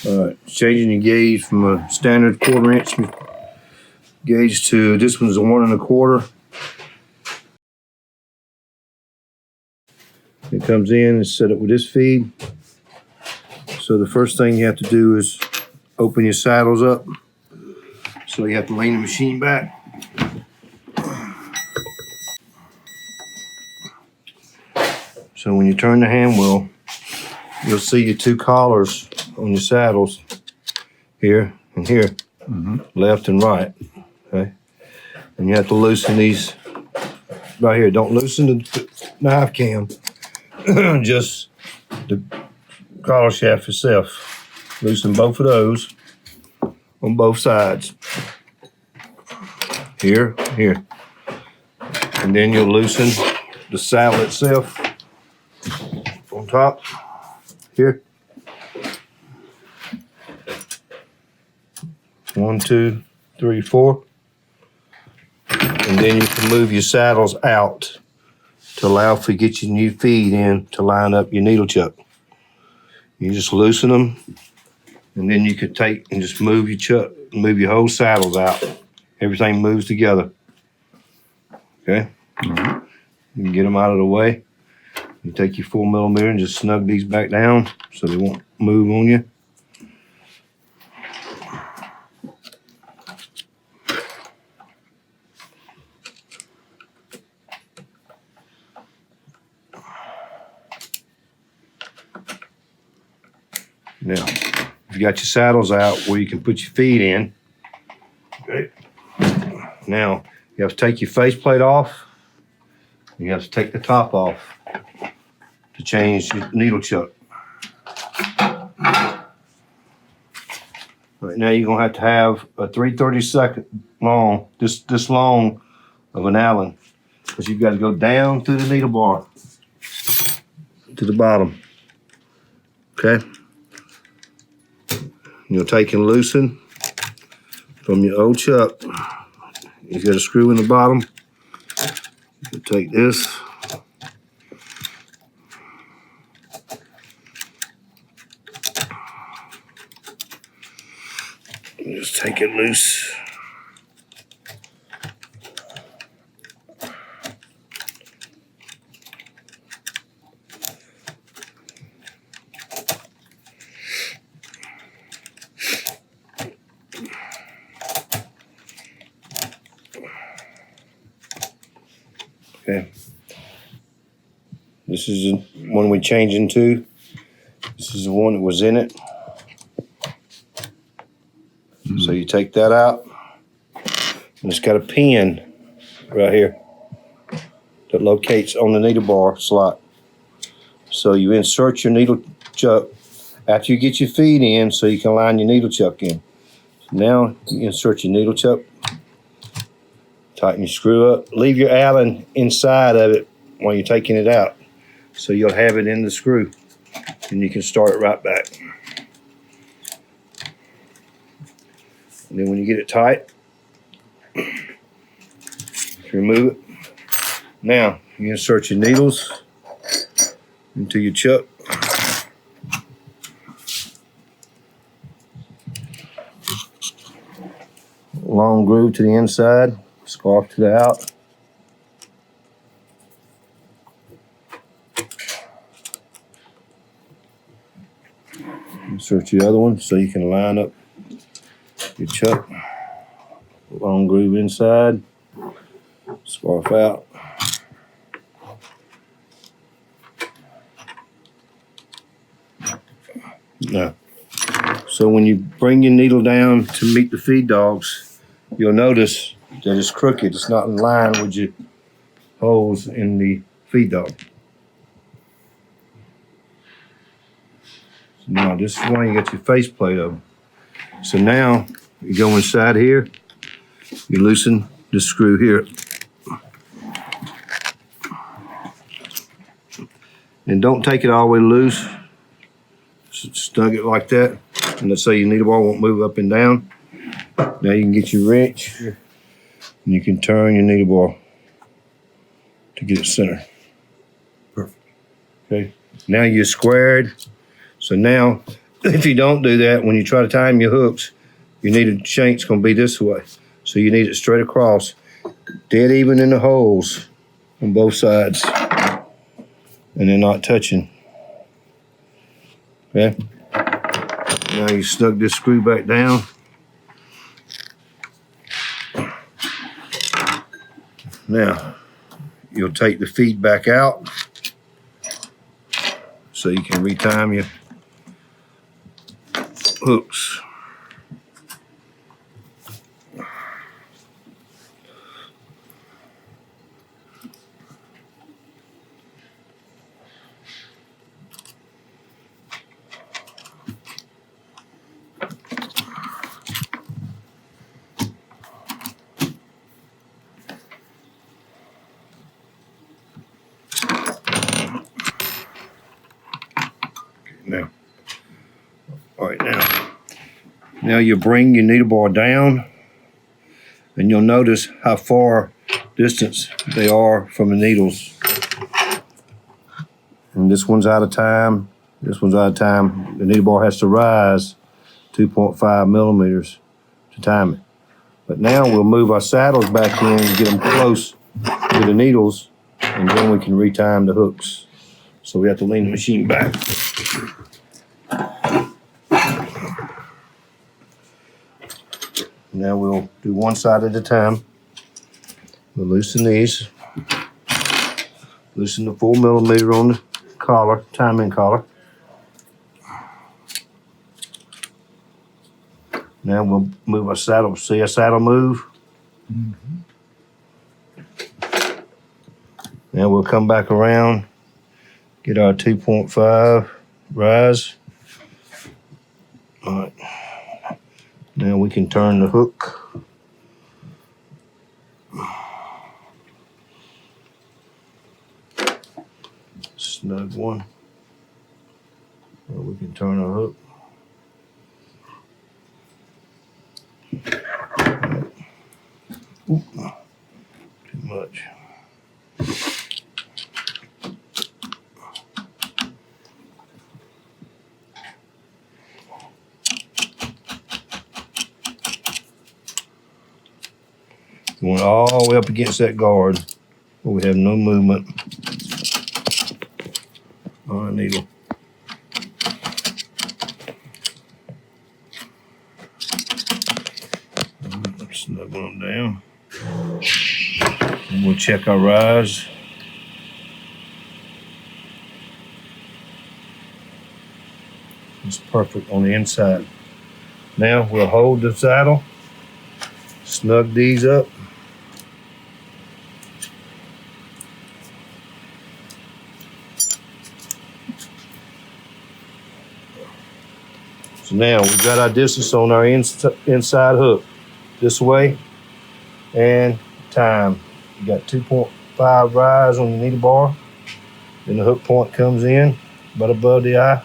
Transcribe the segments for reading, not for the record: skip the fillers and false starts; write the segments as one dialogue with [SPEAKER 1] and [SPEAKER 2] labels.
[SPEAKER 1] Alright, changing your gauge from a standard 1/4 inch gauge to this one's a 1 1/4. It comes in and set up with this feed. So the first thing you have to do is open your saddles up. So you have to lean the machine back. So when you turn the hand wheel, you'll see your 2 collars on your saddles here and here, left and right. Okay, and you have to loosen these right here. Don't loosen the knife cam, just the collar shaft itself. Loosen both of those on both sides. Here, here. And then you'll loosen the saddle itself on top, here. 1, 2, 3, 4. And then you can move your saddles out to allow for get your new feed in to line up your needle chuck. You just loosen them, and then you could take and just move your chuck, move your whole saddles out. Everything moves together. Okay? You can get them out of the way. You take your 4mm and just snug these back down so they won't move on you. Now, if you got your saddles out where you can put your feet in, okay. Now, you have to take your faceplate off. You have to take the top off to change your needle chuck. Right now, you're gonna have to have a 3/32 long, this long of an Allen, because you've got to go down through the needle bar to the bottom. Okay. You'll take and loosen from your old chuck. You've got a screw in the bottom. You take this. You just take it loose. Okay. This is the one we change into. This is the one that was in it. So you take that out, and it's got a pin right here that locates on the needle bar slot. So you insert your needle chuck after you get your feed in so you can line your needle chuck in. So now you insert your needle chuck, tighten your screw up, leave your Allen inside of it while you're taking it out. So you'll have it in the screw, and you can start it right back. And then when you get it tight, remove it. Now you insert your needles into your chuck. Long groove to the inside, scarf to the out. Insert your other one so you can line up your chuck. Long groove inside, scarf out. Now, so when you bring your needle down to meet the feed dogs, you'll notice that it's crooked. It's not in line with your holes in the feed dog. So now this is why you got your faceplate of them. So now you go inside here, you loosen the screw here. And don't take it all the way loose. Just snug it like that. And let's say your needle bar won't move up and down. Now you can get your wrench and you can turn your needle bar to get it centered. Perfect. Okay. Now you're squared. So now if you don't do that, when you try to time your hooks, your needle shank's gonna be this way. So you need it straight across, dead even in the holes on both sides. And they're not touching. Okay? Now you snug this screw back down. Now, you'll take the feet back out so you can retime your hooks. Now, all right, now you bring your needle bar down, and you'll notice how far distance they are from the needles. And this one's out of time. This one's out of time. The needle bar has to rise 2.5 millimeters to time it. But now we'll move our saddles back in and get them close to the needles, and then we can retime the hooks. So we have to lean the machine back. Now we'll do one side at a time. We'll loosen these. Loosen the 4 millimeter on the collar, timing collar. Now we'll move our saddle. See our saddle move? Mm-hmm. Now we'll come back around, get our 2.5 rise. All right. Now we can turn the hook. Snug one. Well, we can turn our hook. Ooh, too much. We went all the way up against that guard where we have no movement on our needle. Snug them down. And we'll check our rise. It's perfect on the inside. Now we'll hold the saddle, snug these up. So now we've got our distance on our inside hook this way and time. You got 2.5 rise on your needle bar. Then the hook point comes in about above the eye.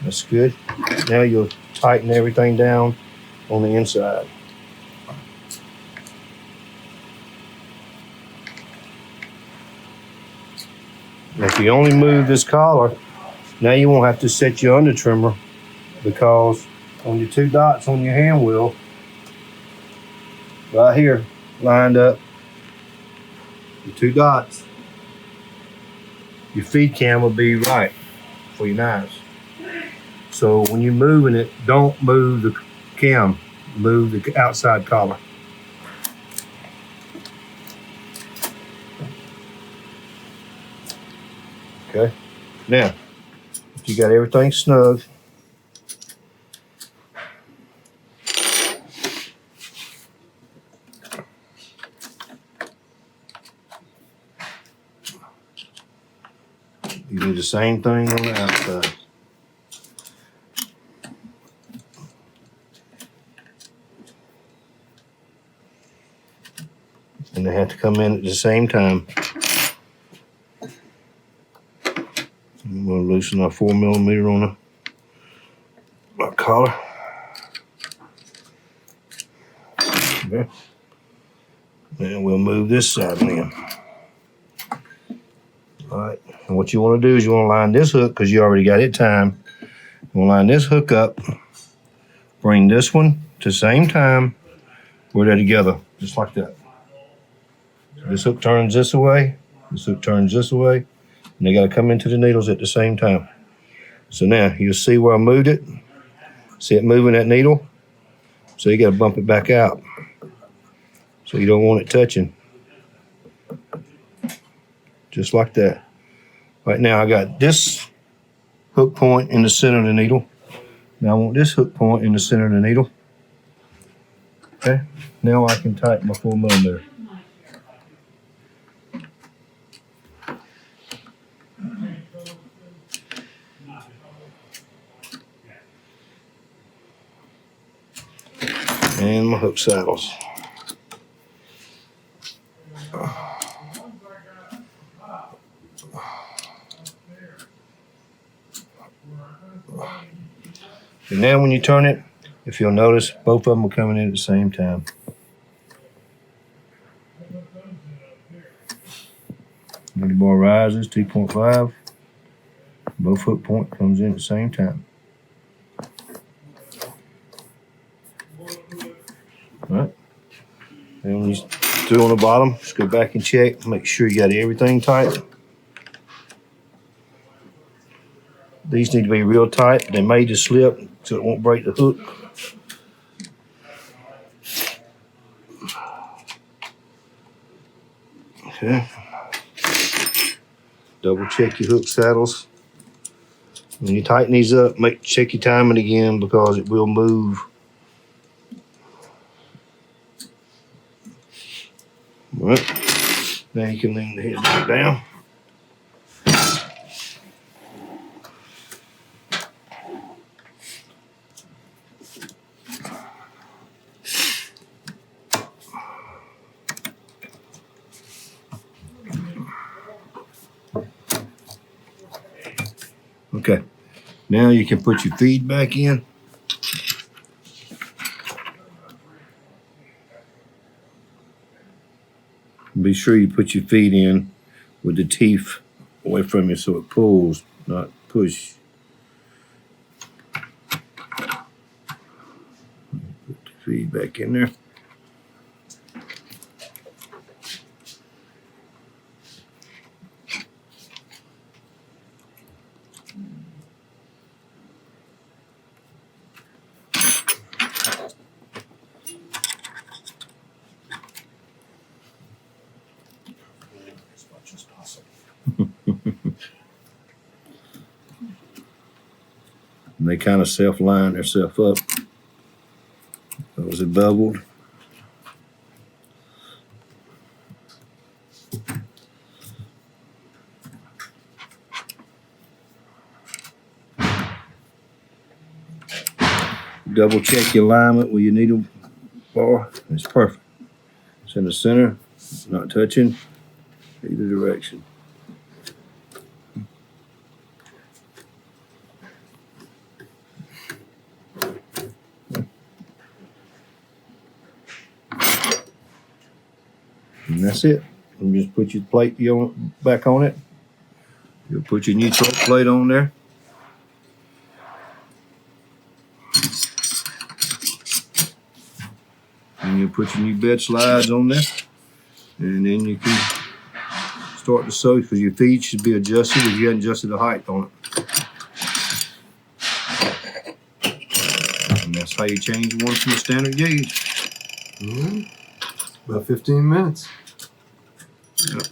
[SPEAKER 1] That's good. Now you'll tighten everything down on the inside. Now if you only move this collar, now you won't have to set your under trimmer, because on your 2 dots on your hand wheel, right here, lined up, the 2 dots, your feed cam will be right for your knives. So when you're moving it, don't move the cam, move the outside collar. Okay, now, if you got everything snug, you do the same thing on the outside. And they have to come in at the same time. I'm going to loosen our 4 millimeter on our collar. Okay. And we'll move this side in. All right. And what you want to do is you want to line this hook, because you already got it timed. We'll line this hook up, bring this one to the same time, where they're together, just like that. So this hook turns this way, this hook turns this way, and they gotta come into the needles at the same time. So now you'll see where I moved it. See it moving that needle? So you gotta bump it back out. So you don't want it touching. Just like that. Right now I got this hook point in the center of the needle. Now I want this hook point in the center of the needle. Okay, now I can tighten my 4mm. And my hook saddles. And now when you turn it, if you'll notice, both of them are coming in at the same time. Needle bar rises, 2.5. Both hook point comes in at the same time. All right. And when you do on the bottom, just go back and check. Make sure you got everything tight. These need to be real tight. They may just slip so it won't break the hook. Okay. Double check your hook saddles. When you tighten these up, check your timing again because it will move. All right. Now you can lean the head back down. Okay, now you can put your feed back in. Be sure you put your feed in with the teeth away from you so it pulls, not push. Put the feed back in there. And they kind of self-line themselves up. Those are bubbled. Double check your alignment with your needle bar. It's perfect. It's in the center, not touching either direction. And that's it. And just put your plate back on it. You'll put your neutral plate on there. And you'll put your new bed slides on there. And then you can start to sew because your feed should be adjusted if you haven't adjusted the height on it. And that's how you change one from the standard gauge.
[SPEAKER 2] About 15 minutes.
[SPEAKER 1] Yep.